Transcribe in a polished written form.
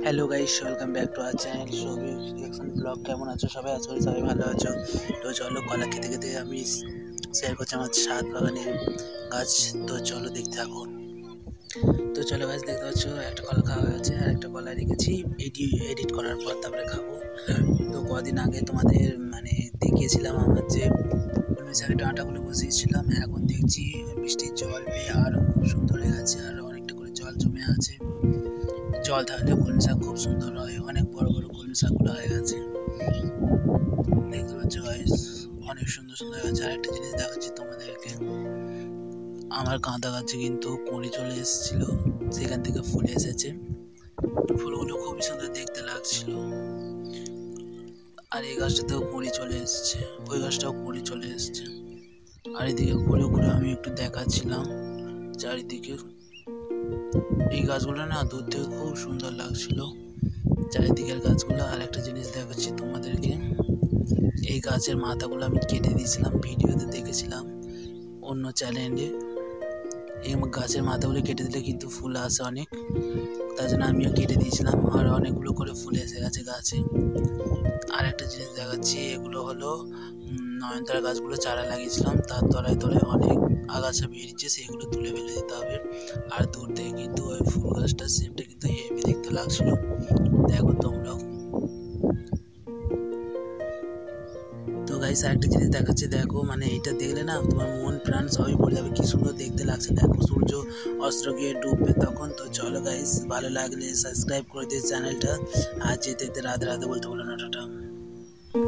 Hello guys, welcome back to our channel Souvik reaction blog. কেমন আছো সবাই? আশা করি সবাই ভালো আছো। তো চলো, কলা খেতে খেতে আমি শেয়ার করছি আমার ছাদ বাগানের গাছ। তো চলো দেখতে থাকো। তো চলো গাছ, দেখতে পাচ্ছ একটা কলা খাওয়া হয়েছে আর একটা কলা রেখেছি এডিট করার পর তারপরে খাবো। তো কদিন আগে তোমাদের দেখিয়েছিলাম আমার যে কলমি শাকের ডাঁটাগুলো বসিয়েছিলাম। এখন দেখছি বৃষ্টির জল পেয়ে আরও খুব সুন্দর হয়ে গেছে, আর অনেকটা করে জল জমে আছে। জল থাকলে কলমি শাক খুব সুন্দর হয়, অনেক বড় বড় কলমি শাকগুলো হয়ে গেছে। দেখতে পাচ্ছ গাইস, অনেক সুন্দর সুন্দর হয়ে গেছে। আর একটা জিনিস দেখাচ্ছি তোমাদেরকে, আমার গাঁদা গাছে কিন্তু কুঁড়ি চলে এসেছিল, সেখান থেকে ফুল এসেছে। ফুলগুলো খুবই সুন্দর দেখতে লাগছিল। আর এই গাছটাতেও কুঁড়ি চলে এসেছে, ওই গাছটাও কুঁড়ি চলে এসেছে। আর এদিকে ঘুরে ঘুরে আমি একটু দেখাচ্ছিলাম চারিদিকে। এই গাছগুলো না দূর থেকে খুব সুন্দর লাগছিল, চারিদিকের গাছগুলো। আর একটা জিনিস দেখাচ্ছি তোমাদেরকে, এই গাছের মাথাগুলো আমি কেটে দিয়েছিলাম, ভিডিওতে দেখেছিলাম অন্য চ্যানেলে। এই গাছের মাথাগুলো কেটে দিলে কিন্তু ফুল আসে অনেক, তার জন্য আমিও কেটে দিয়েছিলাম। আর অনেকগুলো করে ফুল এসে গেছে গাছে। আর একটা জিনিস দেখাচ্ছি, এগুলো হলো নয়নতারা গাছগুলো চারা লাগিয়েছিলাম, তার তলায় তলায় অনেক আগাছা বেরিয়েছে, সেগুলো তুলে ফেলে দিতে হবে। আর দূর থেকে কিন্তু ওই ফুল গাছটার শেপটা কিন্তু হেভি দেখতে লাগছিল, দেখো তোমরাও। তো গাইস, আরেকটা জিনিস দেখাচ্ছে, দেখো এটা দেখলে না তোমার মন প্রাণ সবই ভরে যাবে, কি সুন্দর দেখতে লাগছে। দেখো সূর্য অস্ত্র গিয়ে ডুববে তখন। তো চলো গাইস, ভালো লাগলে সাবস্ক্রাইব করে দিও চ্যানেলটা। আর যেতে যেতে রাধে রাধে বলতে বলো না, টাটা।